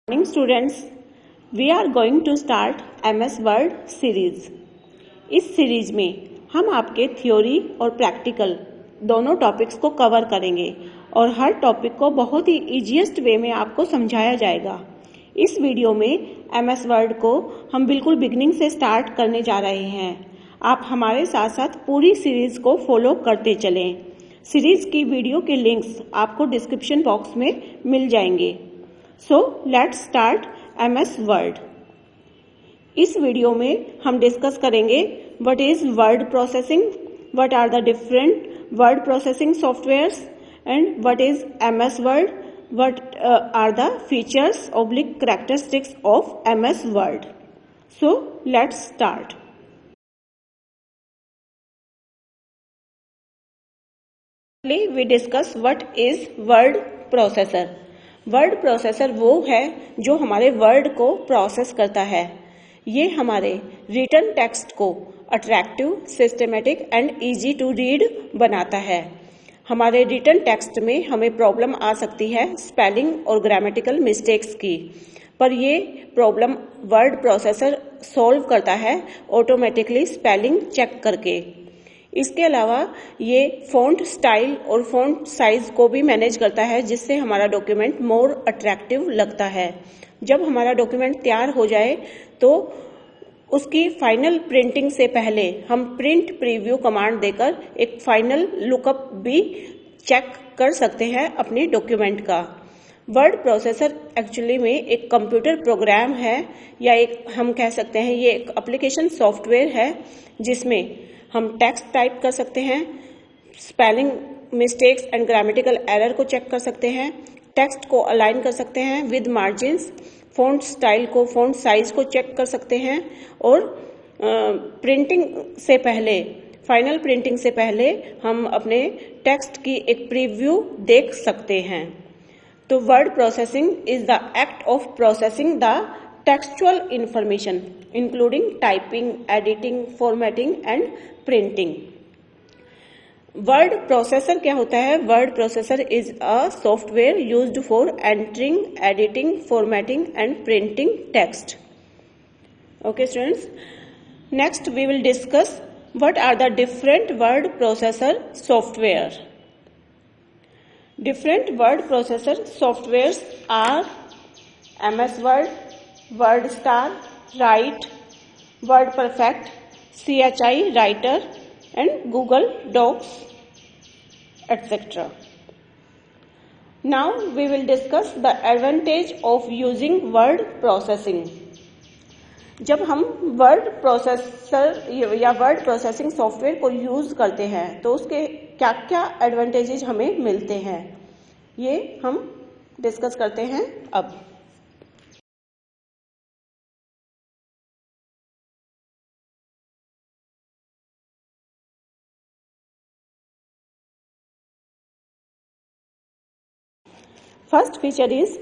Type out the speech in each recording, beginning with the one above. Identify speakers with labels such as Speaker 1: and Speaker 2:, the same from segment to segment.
Speaker 1: Morning students, we are going to start MS Word series. इस series में हम आपके थ्योरी और प्रैक्टिकल दोनों टॉपिक्स को कवर करेंगे और हर टॉपिक को बहुत ही इजीएस्ट वे में आपको समझाया जाएगा। इस वीडियो में MS Word को हम बिल्कुल बिगिनिंग से स्टार्ट करने जा रहे हैं। आप हमारे साथ साथ पूरी सीरीज को फॉलो करते चलें। सीरीज की वीडियो के लिंक्स आपको डिस्क्रिप्शन बॉक्स में मिल जाएंगे। So let's start MS word. इस वीडियो में हम डिस्कस करेंगे what is word processing, what are the different word processing softwares and what is MS word, what are the features oblique characteristics of MS word. So let's start. We discuss what is word processor। Word processor वो है जो हमारे word को process करता है। ये हमारे written text को attractive, systematic and easy to read बनाता है। हमारे रिटन टेक्स्ट में हमें प्रॉब्लम आ सकती है स्पेलिंग और ग्रामेटिकल मिस्टेक्स की, पर ये प्रॉब्लम वर्ड प्रोसेसर सॉल्व करता है ऑटोमेटिकली स्पेलिंग चेक करके। इसके अलावा ये फ़ॉन्ट स्टाइल और फ़ॉन्ट साइज को भी मैनेज करता है, जिससे हमारा डॉक्यूमेंट मोर अट्रैक्टिव लगता है। जब हमारा डॉक्यूमेंट तैयार हो जाए तो उसकी फाइनल प्रिंटिंग से पहले हम प्रिंट प्रीव्यू कमांड देकर एक फाइनल लुकअप भी चेक कर सकते हैं अपने डॉक्यूमेंट का। वर्ड प्रोसेसर एक्चुअली में एक कंप्यूटर प्रोग्राम है, या एक हम कह सकते हैं ये एक एप्लीकेशन सॉफ्टवेयर है जिसमें हम टेक्स्ट टाइप कर सकते हैं, spelling mistakes and grammatical error को चेक कर सकते हैं, टेक्स्ट को अलाइन कर सकते हैं विद मार्जिन्स, फ़ॉन्ट स्टाइल को, फ़ॉन्ट साइज को चेक कर सकते हैं और प्रिंटिंग से पहले, फाइनल प्रिंटिंग से पहले हम अपने टेक्स्ट की एक प्रीव्यू देख सकते हैं। तो word processing is the act of processing the textual information including typing, editing, formatting and printing. Word processor क्या होता है? Word processor is a software used for entering, editing, formatting and printing text. Okay students, next we will discuss what are the different word processor software. Different word processor softwares are MS Word, WordStar, Write, WordPerfect, CHI Writer and Google Docs, etc. Now we will discuss the advantage of using word processing. जब हम word processor या word processing software को use करते हैं तो उसके क्या क्या एडवांटेजेस हमें मिलते हैं, ये हम डिस्कस करते हैं अब। फर्स्ट फीचर इज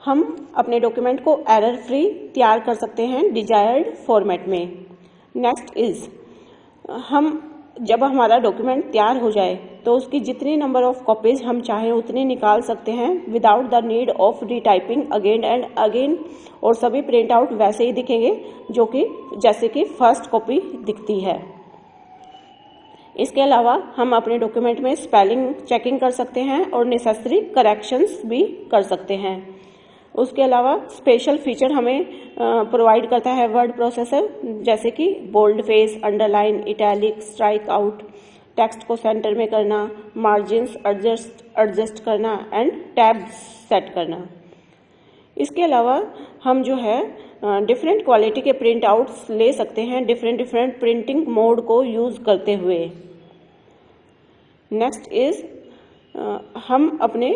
Speaker 1: हम अपने डॉक्यूमेंट को एरर फ्री तैयार कर सकते हैं डिजायर्ड फॉर्मेट में। नेक्स्ट इज हम जब हमारा डॉक्यूमेंट तैयार हो जाए तो उसकी जितनी नंबर ऑफ कॉपीज हम चाहें उतनी निकाल सकते हैं without the need of retyping again and again, और सभी प्रिंट आउट वैसे ही दिखेंगे जो कि जैसे कि फर्स्ट कॉपी दिखती है। इसके अलावा हम अपने डॉक्यूमेंट में स्पेलिंग चेकिंग कर सकते हैं और नेसेसरी करेक्शंस भी कर सकते हैं। उसके अलावा स्पेशल फीचर हमें प्रोवाइड करता है वर्ड प्रोसेसर, जैसे कि bold face, underline, italic, strike out, text को सेंटर में करना, मार्जिन्स एडजस्ट करना एंड टैब्स सेट करना। इसके अलावा हम जो है डिफरेंट क्वालिटी के प्रिंट आउट्स ले सकते हैं डिफरेंट प्रिंटिंग मोड को यूज करते हुए। नेक्स्ट इज हम अपने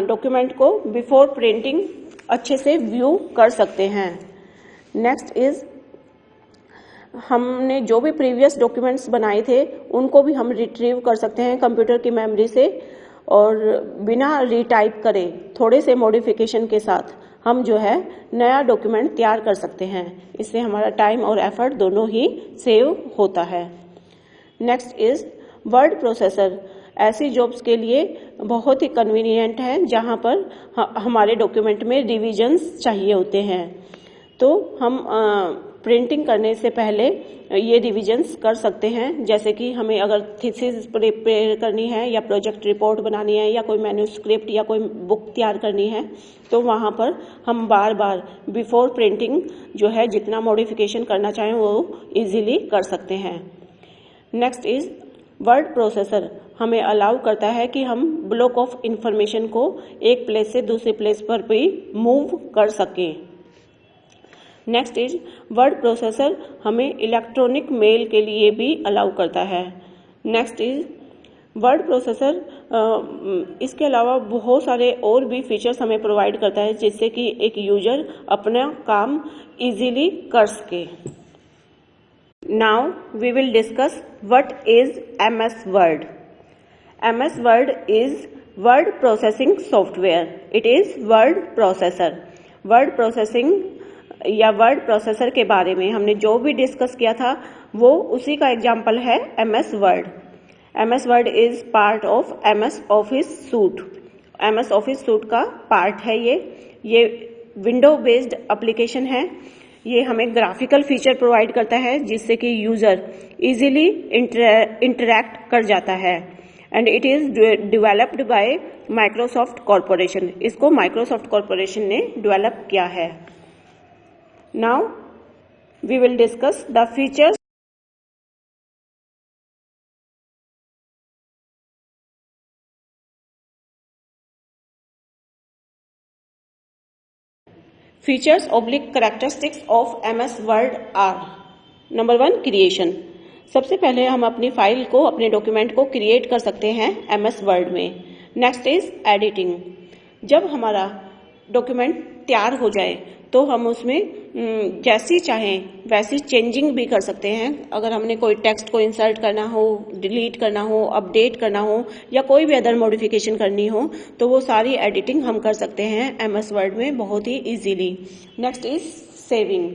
Speaker 1: डॉक्यूमेंट को बिफोर प्रिंटिंग अच्छे से व्यू कर सकते हैं। नेक्स्ट इज हमने जो भी प्रीवियस डॉक्यूमेंट्स बनाए थे उनको भी हम रिट्रीव कर सकते हैं कंप्यूटर की मेमोरी से, और बिना रीटाइप करे थोड़े से मॉडिफिकेशन के साथ हम जो है नया डॉक्यूमेंट तैयार कर सकते हैं। इससे हमारा टाइम और एफर्ट दोनों ही सेव होता है। नेक्स्ट इज वर्ड प्रोसेसर ऐसी जॉब्स के लिए बहुत ही कन्वीनियंट है जहाँ पर हमारे डॉक्यूमेंट में रिविजन्स चाहिए होते हैं। तो हम प्रिंटिंग करने से पहले ये रिविजन्स कर सकते हैं, जैसे कि हमें अगर थीसिस प्रिपेयर करनी है या प्रोजेक्ट रिपोर्ट बनानी है या कोई मैन्यूस्क्रिप्ट या कोई बुक तैयार करनी है, तो वहाँ पर हम बार बार बिफोर प्रिंटिंग जो है जितना मॉडिफिकेशन करना चाहें वो इजीली कर सकते हैं। नेक्स्ट इज वर्ड प्रोसेसर हमें अलाउ करता है कि हम ब्लॉक ऑफ इंफॉर्मेशन को एक प्लेस से दूसरी प्लेस पर भी मूव कर सकें। नेक्स्ट इज वर्ड प्रोसेसर हमें इलेक्ट्रॉनिक मेल के लिए भी अलाउ करता है। नेक्स्ट इज वर्ड प्रोसेसर इसके अलावा बहुत सारे और भी फीचर्स हमें प्रोवाइड करता है जिससे कि एक यूजर अपना काम इजीली कर सके। Now we will discuss what is MS word. MS word is word processing software. It is word processor. Word processing या वर्ड प्रोसेसर के बारे में हमने जो भी डिस्कस किया था वो उसी का एग्जाम्पल है MS word. MS word is part of MS office suit. MS office suit का पार्ट है ये विंडो बेस्ड एप्लीकेशन है। ये हमें ग्राफिकल फीचर प्रोवाइड करता है जिससे कि यूजर इजीली इंटरैक्ट कर जाता है and it is developed by Microsoft corporation. इसको माइक्रोसॉफ्ट कॉरपोरेशन ने डेवलप किया है। Now we will discuss the features. Features oblique characteristics of MS Word are: number 1 creation. सबसे पहले हम अपनी फाइल को अपने डॉक्यूमेंट को क्रिएट कर सकते हैं MS वर्ड में। Next is editing. जब हमारा डॉक्यूमेंट तैयार हो जाए तो हम उसमें जैसी चाहें वैसी चेंजिंग भी कर सकते हैं। अगर हमने कोई टेक्स्ट को इंसर्ट करना हो, डिलीट करना हो, अपडेट करना हो या कोई भी अदर मॉडिफिकेशन करनी हो तो वो सारी एडिटिंग हम कर सकते हैं MS वर्ड में बहुत ही easily. Next is saving.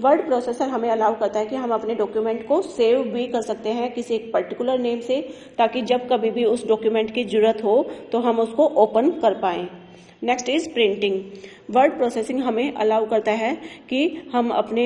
Speaker 1: Word processor हमें अलाउ करता है कि हम अपने डॉक्यूमेंट को सेव भी कर सकते हैं किसी एक पर्टिकुलर नेम से, ताकि जब कभी भी उस डॉक्यूमेंट की जरूरत हो तो हम उसको ओपन कर पाएं। Next is printing. Word processing हमें अलाउ करता है कि हम अपने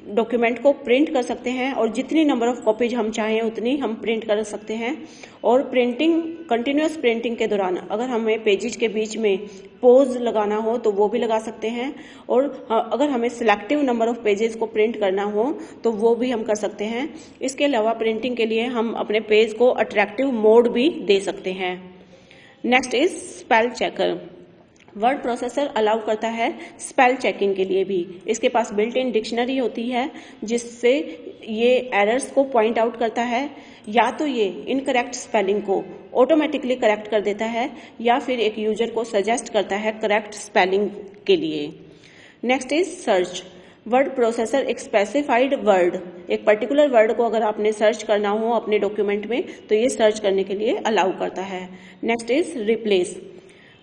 Speaker 1: डॉक्यूमेंट को प्रिंट कर सकते हैं और जितनी नंबर ऑफ कॉपीज हम चाहें उतनी हम प्रिंट कर सकते हैं। और प्रिंटिंग, कंटिन्यूअस प्रिंटिंग के दौरान अगर हमें पेजेस के बीच में पॉज लगाना हो तो वो भी लगा सकते हैं, और अगर हमें सिलेक्टिव नंबर ऑफ पेजेस को प्रिंट करना हो तो वो भी हम कर सकते हैं। इसके अलावा प्रिंटिंग के लिए हम अपने पेज को अट्रैक्टिव मोड भी दे सकते हैं। Next is spell checker. Word processor allow करता है स्पेल चेकिंग के लिए भी। इसके पास बिल्ट इन डिक्शनरी होती है जिससे ये एरर्स को पॉइंट आउट करता है, या तो ये इनकरेक्ट स्पेलिंग को ऑटोमेटिकली करेक्ट कर देता है या फिर एक यूजर को सजेस्ट करता है करेक्ट स्पेलिंग के लिए। Next is search. Word processor एक स्पेसिफाइड वर्ड, एक पर्टिकुलर वर्ड को अगर आपने सर्च करना हो अपने डॉक्यूमेंट में तो ये सर्च करने के लिए अलाउ करता है। Next is replace.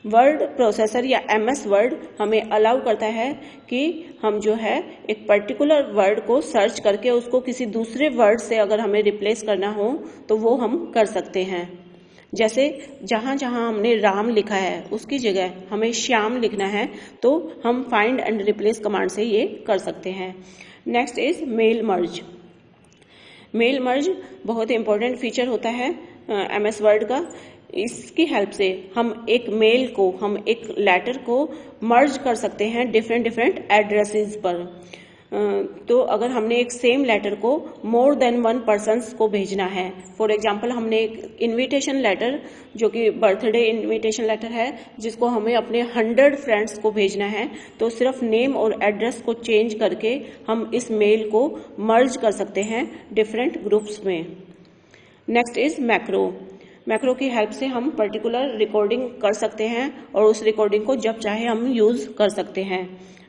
Speaker 1: Word processor या MS वर्ड हमें अलाउ करता है कि हम जो है एक पर्टिकुलर वर्ड को सर्च करके उसको किसी दूसरे वर्ड से अगर हमें रिप्लेस करना हो तो वो हम कर सकते हैं। जैसे जहां जहां हमने राम लिखा है उसकी जगह हमें श्याम लिखना है तो हम फाइंड एंड रिप्लेस कमांड से ये कर सकते हैं। Next is mail merge. Mail merge बहुत इंपॉर्टेंट फीचर होता है MS वर्ड का। इसकी हेल्प से हम एक मेल को, हम एक लेटर को मर्ज कर सकते हैं डिफरेंट एड्रेसेस पर। तो अगर हमने एक सेम लेटर को मोर देन 1 पर्सन्स को भेजना है, फॉर एग्जांपल हमने एक इनविटेशन लेटर जो कि बर्थडे इनविटेशन लेटर है जिसको हमें अपने 100 फ्रेंड्स को भेजना है, तो सिर्फ नेम और एड्रेस को चेंज करके हम इस मेल को मर्ज कर सकते हैं डिफरेंट ग्रुप्स में। Next is macro. मैक्रो की हेल्प से हम पर्टिकुलर रिकॉर्डिंग कर सकते हैं और उस रिकॉर्डिंग को जब चाहे हम यूज कर सकते हैं।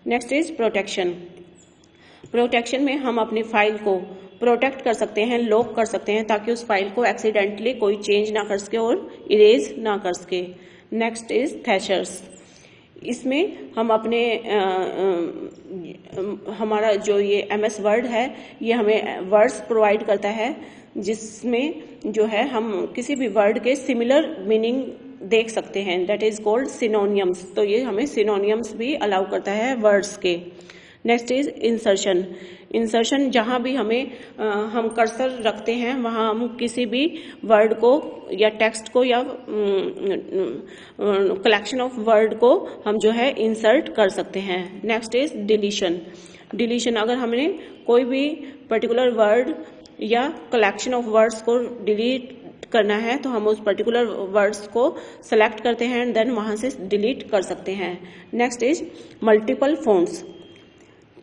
Speaker 1: Next is protection. प्रोटेक्शन में हम अपनी फाइल को प्रोटेक्ट कर सकते हैं, लॉक कर सकते हैं ताकि उस फाइल को एक्सीडेंटली कोई चेंज ना कर सके और इरेज ना कर सके। Next is thesaurus. इसमें हम अपने हमारा जो ये MS वर्ड है ये हमें वर्ड्स प्रोवाइड करता है जिसमें जो है हम किसी भी वर्ड के सिमिलर मीनिंग देख सकते हैं, दैट इज कॉल्ड सिनोनियम्स। तो ये हमें सिनोनियम्स भी अलाउ करता है वर्ड्स के। Next is insertion. इंसर्शन जहाँ भी हम कर्सर रखते हैं वहाँ हम किसी भी वर्ड को या टेक्स्ट को या कलेक्शन ऑफ वर्ड को हम जो है इंसर्ट कर सकते हैं। Next is deletion. डिलीशन, अगर हमने कोई भी पर्टिकुलर वर्ड या कलेक्शन ऑफ वर्ड्स को डिलीट करना है तो हम उस पर्टिकुलर वर्ड्स को सेलेक्ट करते हैं एंड देन वहां से डिलीट कर सकते हैं। Next is multiple fonts.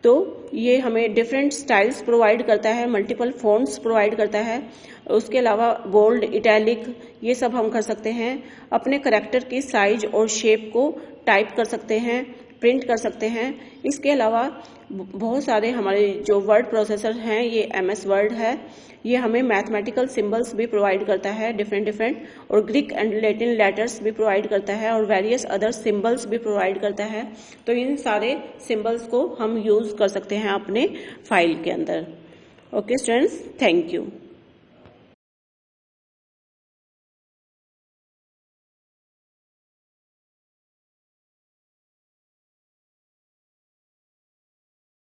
Speaker 1: तो ये हमें डिफरेंट स्टाइल्स प्रोवाइड करता है, मल्टीपल फ़ॉन्ट्स प्रोवाइड करता है। उसके अलावा बोल्ड, इटैलिक, ये सब हम कर सकते हैं। अपने करैक्टर की साइज और शेप को टाइप कर सकते हैं, प्रिंट कर सकते हैं। इसके अलावा बहुत सारे हमारे जो वर्ड प्रोसेसर हैं, ये MS वर्ड है, ये हमें मैथमेटिकल सिंबल्स भी प्रोवाइड करता है डिफरेंट और ग्रीक एंड लैटिन लेटर्स भी प्रोवाइड करता है और वेरियस अदर सिंबल्स भी प्रोवाइड करता है। तो इन सारे सिंबल्स को हम यूज कर सकते हैं अपने फाइल के अंदर। Okay students, thank you.